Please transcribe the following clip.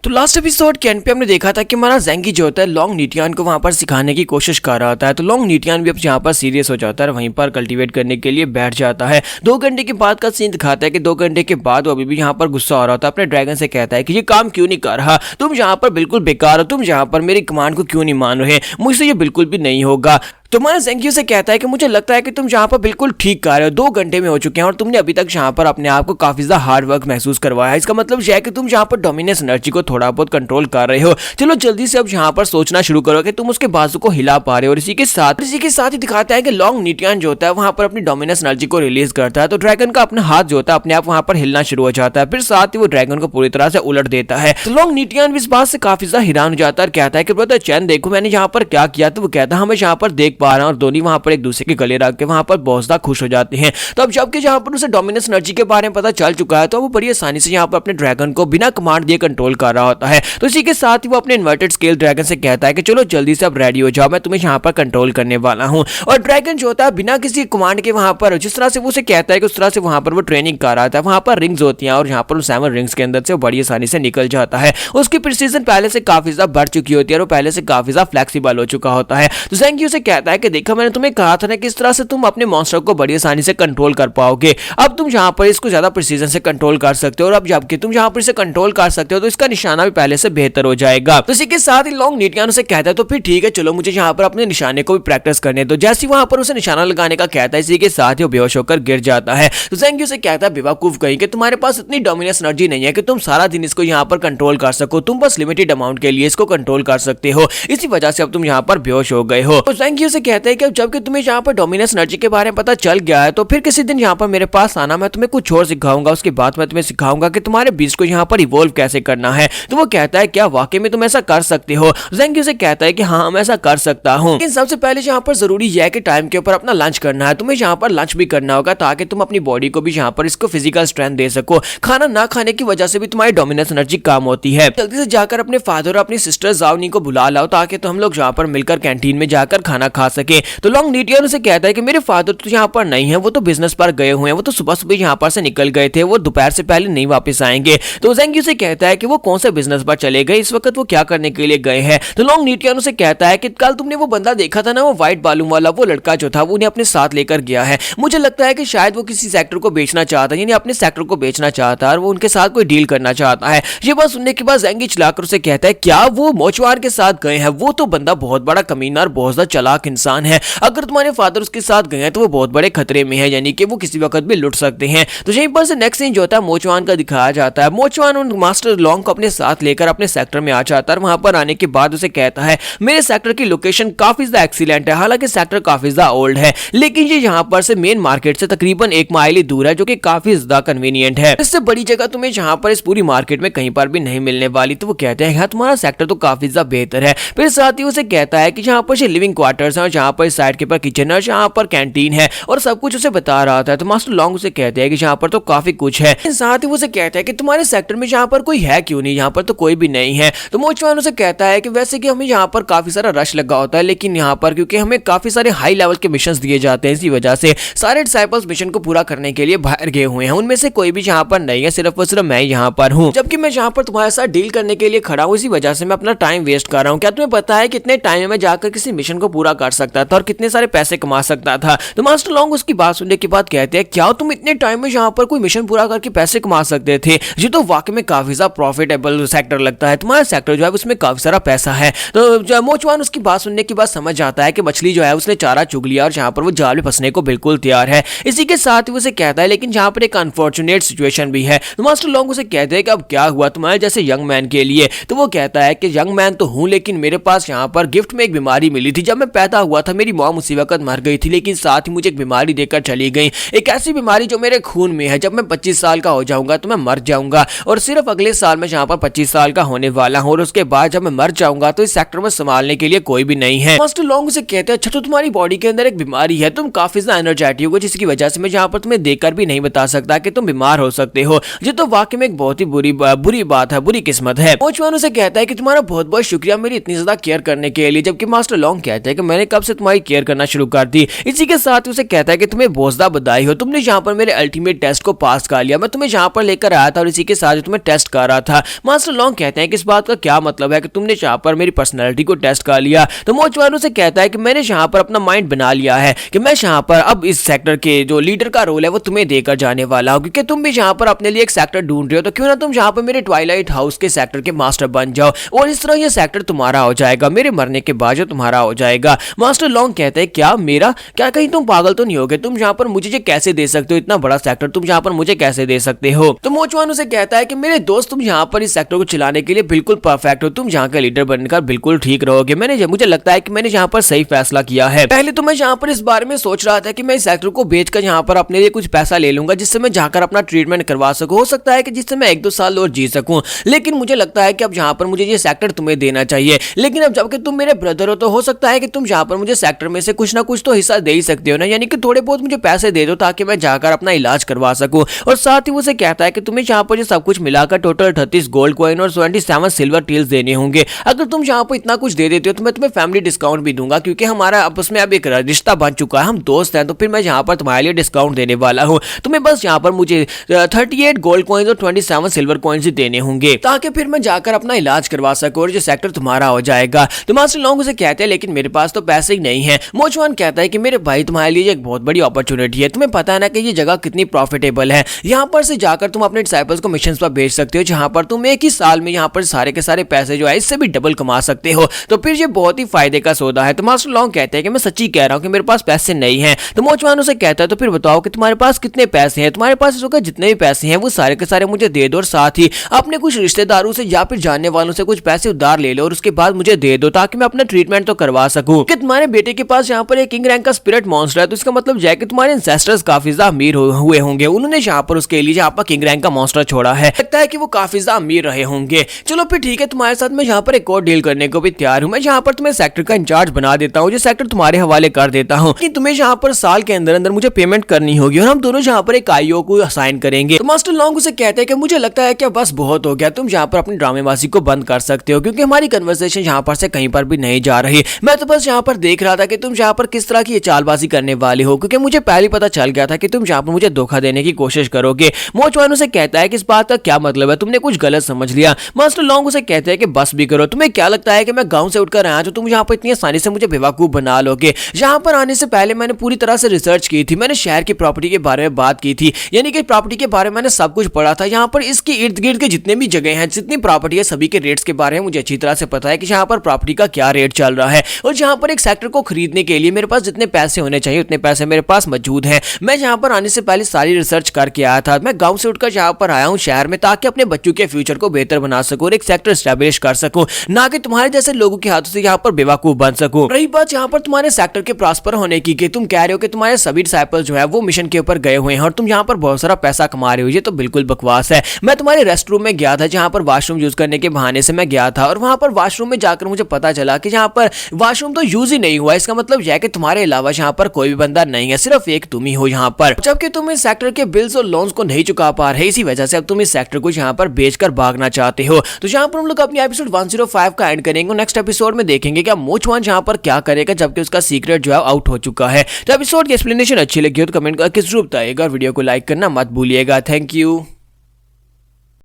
तो last episode के and पे हमने देखा था कि हमारा ज़ेंगी जो होता है लॉन्ग नीटियान को वहां पर सिखाने की कोशिश कर रहा होता है। तो लॉन्ग नीटियान भी अब यहाँ पर सीरियस हो जाता है, वहीं पर कल्टीवेट करने के लिए बैठ जाता है। 2 घंटे के बाद का सीन दिखाता है कि 2 घंटे के बाद वो अभी भी यहाँ पर गुस्सा हो रहा होता है। अपने ड्रैगन से कहता है कि ये काम क्यों नहीं कर रहा, तुम यहाँ पर बिल्कुल बेकार हो, तुम यहाँ पर मेरी कमांड को क्यों नहीं मान रहे, मुझसे ये बिल्कुल भी नहीं होगा। तो हमारा ज़ेंगी से कहता है कि मुझे लगता है कि तुम यहाँ पर बिल्कुल ठीक कर रहे हो, 2 घंटे में हो चुके हैं और तुमने अभी तक यहाँ पर अपने आप को काफी ज्यादा हार्ड वर्क महसूस करवाया है। इसका मतलब यह है कि तुम यहाँ पर डोमिनेंस एनर्जी को थोड़ा बहुत कंट्रोल कर रहे हो। चलो जल्दी से अब यहाँ पर सोचना शुरू करो कि तुम उसके बाजू को हिला पा रहे हो। और इसी के साथ ही दिखाता है कि लॉन्ग नीटियान जो होता है वहां पर अपनी डोमिनेंस एनर्जी को रिलीज करता है। तो ड्रैगन का अपना हाथ जो होता है अपने आप वहां पर हिलना शुरू हो जाता है, फिर साथ ही वो ड्रैगन को पूरी तरह से उलट देता है। तो लॉन्ग नीटियान भी इस बात से काफी ज्यादा हैरान हो जाता है और कहता है कि ब्रदर चैन देखो मैंने यहाँ पर क्या किया। तो वो कहता है हाँ मैं यहाँ पर देख पा रहा हूँ, और दोनों वहां पर एक दूसरे के गले रख के वहां पर बहुत ज्यादा खुश हो जाते हैं। तो अब जबकि जहां पर उसे डोमिनेंस एनर्जी के बारे में पता चल चुका है तो वो बड़ी आसानी से यहाँ पर अपने ड्रैगन को बिना कमांड दिए कंट्रोल कर रहा होता है। तो इसी के साथ ही वो अपने इन्वर्टेड स्केल ड्रैगन से कहता है कि चलो जल्दी से अब रेडी हो जाओ, मैं तुम्हें यहाँ पर कंट्रोल करने वाला हूँ। और ड्रैगन जो होता है बिना किसी कमांड के वहां पर जिस तरह से वो उसे कहता है कि उस तरह से वहां पर वो ट्रेनिंग कर रहा था। वहां पर रिंग्स होती हैं और यहाँ पर 7 रिंग्स के अंदर से वो बड़ी आसानी से निकल जाता है। उसकी प्रिसीजन पहले से काफी ज्यादा बढ़ चुकी होती है और पहले से काफी ज्यादा फ्लेक्सिबल हो चुका होता है। तो ज़ेंगी उसे कहता है कि देखा मैंने तुम्हें कहा था ना किस तरह से तुम अपने मॉन्स्टर को बड़ी आसानी से कंट्रोल कर पाओगे, अब तुम यहाँ पर इसको ज्यादा प्रिसीजन से कंट्रोल कर सकते हो। और अब जबकि तुम यहाँ पर इसे कंट्रोल कर सकते हो तो इसका निशाना भी पहले से बेहतर हो जाएगा। तो इसी के साथ ही लॉन्ग नीटियान उसे कहता है तो फिर ठीक है चलो मुझे यहाँ पर अपने निशाने को भी प्रैक्टिस करने दो। जैसे वहां पर उसे निशाना लगाने का कहता है इसी के साथ ही वो बेहोश होकर गिर जाता है। तो ज़ेंगी उसे कहता है बेवकूफ कहीं कि तुम्हारे पास इतनी डोमिनेंस एनर्जी नहीं है कि तुम सारा दिन इसको यहाँ पर कंट्रोल कर सको, तुम बस लिमिटेड अमाउंट के लिए इसको कंट्रोल कर सकते हो, इसी वजह से अब तुम यहाँ पर बेहोश हो गए हो। तो ज़ेंगी उसे कहता है कि अब जबकि तुम्हें यहाँ पर डोमिनेंस एनर्जी के बारे में पता चल गया है तो फिर किसी दिन यहाँ पर मेरे पास आना, मैं तुम्हें कुछ और सिखाऊंगा। उसके बाद मैं तुम्हें सिखाऊंगा कि तुम्हारे बीस्ट को यहाँ पर इवॉल्व कैसे करना है। तो वो कहता है क्या वाकई में तुम ऐसा कर सकते हो। ज़ेंगी उसे कहता है कि हाँ मैं ऐसा कर सकता हूँ, लेकिन सबसे पहले यहाँ पर जरूरी यह है कि टाइम के ऊपर अपना लंच करना है। तुम्हें यहाँ पर लंच भी करना होगा ताकि तुम अपनी बॉडी को भी यहाँ पर इसको फिजिकल स्ट्रेंथ दे सको। खाना ना खाने की वजह से भी तुम्हारी डोमिनेंस एनर्जी कम होती है। जल्दी से जाकर अपने फादर और अपनी सिस्टर जावनी को बुला लाओ ताकि तो हम लोग यहाँ पर मिलकर कैंटीन में जाकर खाना खा सके। तो लॉन्ग नीटियान उसे कहता है कि मेरे फादर तो यहाँ पर नहीं है, वो तो बिजनेस पर गए हुए हैं, वो तो सुबह सुबह यहाँ पर से निकल गए थे, वो दोपहर से पहले नहीं वापस आएंगे। तो ज़ेंगी उसे कहता है कि वो कौन से बिजनेस पर चले गए, इस वक्त वो क्या करने के लिए गए हैं। तो लॉन्ग नीटियान उसे कहता है कि कल तुमने वो बंदा देखा था ना, वो व्हाइट बालून वाला, वो लड़का जो था वो उन्हें अपने साथ लेकर गया है। मुझे लगता है कि शायद वो किसी सेक्टर को बेचना चाहता है, यानी अपने सेक्टर को बेचना चाहता है और वो उनके साथ कोई डील करना चाहता है। ये बात सुनने के बाद ज़ेंगी चिल्लाकर उसे कहता है क्या वो मोचवार के साथ गए हैं, वो तो बंदा बहुत बड़ा कमीना और बहुत ज्यादा चालाक इंसान है, अगर तुम्हारे फादर उसके साथ गए हैं तो वो बहुत बड़े खतरे में है, यानी कि वो किसी वक्त भी लुट सकते हैं। तो यहीं पर से नेक्स्ट सीन जो होता है मोचवान का दिखाया जाता है। मोचवान उन मास्टर लॉन्ग को अपने साथ लेकर अपने सेक्टर में आ जाता है। वहां पर आने के बाद उसे कहता है मेरे सेक्टर की लोकेशन काफी ज्यादा एक्सीलेंट है, हालांकि सेक्टर काफी ज्यादा ओल्ड है लेकिन ये यहाँ पर से मेन मार्केट से तकरीबन 1 माइल ही दूर है, जो कि काफी ज्यादा कन्वीनियंट है। इससे बड़ी जगह तुम्हें यहाँ पर इस पूरी मार्केट में कहीं पर भी नहीं मिलने वाली। तो वो कहते हैं हाँ तुम्हारा सेक्टर तो काफी ज्यादा बेहतर है। फिर साथ ही उसे कहता है कि यहाँ पर लिविंग क्वार्टर्स है और यहाँ पर साइड के ऊपर किचन है, यहाँ पर कैंटीन है और सब कुछ उसे बता रहा था। तो मास्टर लॉन्ग उसे कहते हैं कि यहाँ पर तो काफी कुछ है। साथ ही उसे कहता है कि तुम्हारे सेक्टर में यहाँ पर कोई है क्यों नहीं, यहाँ पर तो कोई भी नहीं है। तो मोचवान उसे कहता है कि वैसे कि हमें यहाँ पर काफी सारा रश लगा होता है, लेकिन यहाँ पर क्योंकि हमें काफी सारे हाई लेवल के मिशंस दिए जाते हैं, इसी वजह से सारे डिसाइपल्स मिशन को पूरा करने के लिए बाहर गए हुए हैं, उनमें से कोई भी यहाँ पर नहीं है, सिर्फ और सिर्फ मैं यहाँ पर हूँ, जबकि मैं यहाँ पर तुम्हारे साथ डील करने के लिए खड़ा हूँ, इसी वजह से मैं अपना टाइम वेस्ट कर रहा हूँ। क्या तुम्हें पता है कितने टाइम में मैं जाकर किसी मिशन को पूरा कर सकता था और कितने सारे पैसे कमा सकता था। तो मास्टर लॉन्ग उसकी बात सुनने के बाद कहते हैं क्या तुम इतने टाइम में यहाँ पर कोई मिशन पूरा करके पैसे कमा सकते थे, ये तो वाकई में काफी ज्यादा प्रॉफिटेबल सेक्टर लगता है, तुम्हारा सेक्टर जो है उसमें काफी सारा पैसा है। तो मोचवान उसकी बात सुनने के बाद समझ जाता है कि मछली जो है उसने चारा चुग लिया और यहाँ पर वो जाल में फंसने को बिल्कुल तैयार है। इसी के साथ ही उसे कहता है लेकिन यहाँ पर एक अनफॉर्चुनेट सिचुएशन भी है। तो मास्टर लॉन्ग उसे कहते हैं कि अब क्या हुआ तुम्हारे जैसे यंग मैन के लिए। तो वो कहता है कि यंग मैन तो हूँ लेकिन मेरे पास यहाँ पर गिफ्ट में एक बीमारी मिली थी, जब मैं पैदा हुआ था मेरी मॉम उसी वक्त मर गई थी, लेकिन साथ ही मुझे एक बीमारी देकर चली गई, एक ऐसी बीमारी जो मेरे खून में है, जब मैं 25 साल का हो जाऊंगा तो मैं मर जाऊंगा और सिर्फ अगले साल मैं यहाँ पर 25 साल का होने वाला हूँ और उसके बाद जब मैं मर जाऊंगा तो इस सेक्टर में संभालने के लिए कोई भी नहीं है। मास्टर लॉन्ग से कहते हैं अच्छा तो तुम्हारी बॉडी के अंदर एक बीमारी है, तुम काफी ज्यादा एनर्जेटिक हो, जिसकी वजह से मैं यहाँ पर तुम्हें देखकर भी नहीं बता सकता कि तुम बीमार हो सकते हो, ये तो वाकई में एक बहुत ही बुरी बात है, बुरी किस्मत है। मोचवान उसे कहता है कि तुम्हारा बहुत बहुत शुक्रिया मेरी इतनी ज्यादा केयर करने के लिए, जबकि मास्टर लॉन्ग कहते हैं कि मैंने मैंने कब से तुम्हारी केयर करना शुरू कर दी। इसी के साथ उसे कहता है कि तुम्हें बहुत बधाई हो, तुमने यहाँ पर मेरे अल्टीमेट टेस्ट को पास कर लिया। मैं तुम्हें यहाँ पर लेकर आया था और इसी के साथ तुम्हें टेस्ट कर रहा था। मास्टर लॉन्ग कहते हैं कि इस बात का क्या मतलब है कि तुमने यहाँ पर मेरी पर्सनैलिटी को टेस्ट कर लिया। तो मोचवान से कहता है कि मैंने यहाँ पर अपना माइंड बना लिया है कि मैं यहाँ पर अब इस सेक्टर के जो लीडर का रोल है वो तुम्हें देकर जाने वाला हूँ, क्योंकि तुम भी यहाँ पर अपने लिए एक सेक्टर ढूंढ रहे हो, तो क्यों ना तुम यहाँ पर मेरे ट्वाइलाइट हाउस के सेक्टर के मास्टर बन जाओ और इस तरह ये सेक्टर तुम्हारा हो जाएगा, मेरे मरने के बाद जो तुम्हारा हो जाएगा। मास्टर लॉन्ग कहते हैं क्या मेरा, क्या कहीं तुम पागल तो नहीं हो गए? तुम यहाँ पर मुझे ये कैसे दे सकते हो? इतना बड़ा सेक्टर तुम यहाँ पर मुझे कैसे दे सकते हो? तो मोचवान उसे कहता है कि मेरे दोस्त तुम यहाँ पर इस सेक्टर को चलाने के लिए बिल्कुल परफेक्ट हो, तुम यहाँ का लीडर बनकर बिल्कुल ठीक रहोगे। मुझे लगता है कि मैंने यहाँ पर सही फैसला किया है। पहले तो मैं यहाँ पर इस बारे में सोच रहा था कि मैं इस सेक्टर को बेचकर यहाँ पर अपने लिए कुछ पैसा ले लूंगा, जिससे मैं जाकर अपना ट्रीटमेंट करवा सकूं, हो सकता है कि जिससे मैं 1-2 साल और जी सकूं। लेकिन मुझे लगता है कि अब यहाँ पर मुझे ये सेक्टर तुम्हें देना चाहिए। लेकिन अब जबकि तुम मेरे ब्रदर हो तो हो सकता है कि तुम यहाँ पर मुझे सेक्टर में से कुछ ना कुछ तो हिस्सा दे ही सकते हो ना, यानी कि थोड़े बहुत मुझे पैसे दे दो ताकि मैं जाकर अपना इलाज करवा सकूं। और साथ ही वो कहता है कि तुम्हें यहाँ पर सब कुछ मिलाकर टोटल 38 गोल्ड कॉइन और 27 सिल्वर टील्स देने होंगे। अगर तुम यहाँ पर इतना कुछ दे देते हो तो मैं तुम्हें फैमिली डिस्काउंट भी दूंगा, क्योंकि हमारा आपस में अब एक रिश्ता बन चुका है, हम दोस्त हैं। तो फिर मैं यहाँ पर तुम्हारे लिए डिस्काउंट देने वाला हूँ। तुम्हें बस यहाँ पर मुझे 38 गोल्ड कॉइन्स और 27 सिल्वर कॉइन्स ही देने होंगे ताकि फिर मैं जाकर अपना इलाज करवा सकूं और जो सेक्टर तुम्हारा हो जाएगा। तो मास्टर लॉन्ग उसे कहते हैं लेकिन मेरे पास तो पैसे ही नहीं है। मोचवान कहता है कि मेरे भाई तुम्हारे लिए एक बहुत बड़ी अपॉर्चुनिटी है, तुम्हें पता है ना कि ये जगह कितनी प्रॉफिटेबल है। यहाँ पर से जाकर तुम अपने डिसाइपल्स को मिशन पर भेज सकते हो, जहाँ पर तुम एक ही साल में यहाँ पर सारे के सारे पैसे जो है इससे भी डबल कमा सकते हो। तो फिर ये बहुत ही फायदे का सौदा है। तो मास्टर लॉन्ग कहते हैं कि मैं सच्ची कह रहा हूँ कि मेरे पास पैसे नहीं है। तो मोचवान उसे कहता है तो फिर बताओ कि तुम्हारे पास कितने पैसे हैं? तुम्हारे पास जितने भी पैसे हैं वो सारे के सारे मुझे दे दो और साथ ही अपने कुछ रिश्तेदारों से या फिर जानने वालों से कुछ पैसे उधार ले लो और उसके बाद मुझे दे दो ताकि मैं अपना ट्रीटमेंट तो करवा सकूं। कि तुम्हारे बेटे के पास यहाँ पर एक किंग रैंक का स्पिरिट मॉन्स्टर है, तो इसका मतलब है कि तुम्हारे एंसेस्टर्स काफी ज्यादा अमीर हुए होंगे, उन्होंने यहाँ पर उसके लिए यहाँ पर किंग रैंक का मॉन्स्टर छोड़ा है। लगता है कि वो काफी ज्यादा अमीर रहे होंगे। चलो फिर ठीक है, तुम्हारे साथ मैं यहाँ पर एक और डील करने को भी तैयार हूँ। मैं यहाँ पर तुम्हें सेक्टर का इंचार्ज बना देता हूँ, जो सेक्टर तुम्हारे हवाले कर देता हूँ कि तुम्हें यहाँ पर साल के अंदर अंदर मुझे पेमेंट करनी होगी और हम दोनों यहाँ पर एक आईओ को असाइन करेंगे। तो मास्टर लॉन्ग उसे कहते हैं कि मुझे लगता है कि बस बहुत हो गया, तुम यहाँ पर अपनी ड्रामेबाजी को बंद कर सकते हो, क्योंकि हमारी कन्वर्सेशन यहाँ पर से कहीं पर भी नहीं जा रही। मैं तो बस यहाँ पर देख रहा था कि तुम यहाँ पर किस तरह की चालबाजी करने वाले हो, क्योंकि मुझे पहले पता चल गया था कि तुम यहाँ पर मुझे धोखा देने की कोशिश करोगे। मोचवान उसे कहता है कि इस बात का क्या मतलब है, तुमने कुछ गलत समझ लिया। मास्टर लॉन्ग उसे कहते हैं कि बस भी करो, तुम्हें क्या लगता है कि मैं गाँव से उठकर आया तो तुम यहाँ पर इतनी आसानी से मुझे बेवकूफ बना लोगे? यहाँ पर आने से पहले मैंने पूरी तरह से रिसर्च की थी, मैंने शहर की प्रॉपर्टी के बारे में बात की थी, यानी कि प्रॉपर्टी के बारे में मैंने सब कुछ पढ़ा था। यहाँ पर इसके इर्द गिर्द के जितने भी जगह हैं, जितनी प्रॉपर्टी है, सभी के रेट्स के बारे में मुझे अच्छी तरह से पता है कि यहाँ पर प्रॉपर्टी का क्या रेट चल रहा है। और यहाँ पर एक सेक्टर को खरीदने के लिए मेरे पास जितने पैसे होने चाहिए उतने पैसे मेरे पास मौजूद हैं। मैं यहाँ पर आने से पहले सारी रिसर्च करके आया था। मैं गाँव से उठकर यहाँ पर आया हूँ शहर में, ताकि अपने बच्चों के फ्यूचर को बेहतर बना सकूँ और एक सेक्टर स्टैब्लिश कर सकूँ, ना कि तुम्हारे जैसे लोगों के हाथों से यहाँ पर बेवकूफ बन सकूँ। रही बात यहाँ पर तुम्हारे सेक्टर के प्रॉस्पर होने की, कि तुम कह रहे हो कि तुम्हारे सभी डिसाइपल जो है वो मिशन के ऊपर गए हुए हैं और तुम यहाँ पर बहुत सारा पैसा कमा रहे हो, ये तो बिल्कुल बकवास है। मैं तुम्हारे रेस्ट रूम में गया था, जहाँ पर वॉशरूम यूज करने के बहाने से मैं गया था, और वहां पर वॉशरूम में जाकर मुझे पता चला कि यहाँ पर वॉशरूम तो यूज ही नहीं हुआ। इसका मतलब यह है कि तुम्हारे अलावा यहाँ पर कोई भी बंदा नहीं है, सिर्फ एक तुम ही हो यहाँ पर। जबकि तुम इस सेक्टर के बिल्स और लोन्स को नहीं चुका पा रहे, इसी वजह से अब तुम इस सेक्टर को यहाँ पर बेचकर भागना चाहते हो। तो यहाँ पर हम लोग अपनी एपिसोड 105 का एंड करेंगे। नेक्स्ट एपिसोड में देखेंगे कि मोचवान यहाँ पर क्या करेगा जबकि उसका सीक्रेट जो है आउट हो चुका है। तो एपिसोड की एक्सप्लेनेशन अच्छी लगी हो तो कमेंट करके जरूर बताइएगा, वीडियो को लाइक करना मत भूलिएगा। Thank you.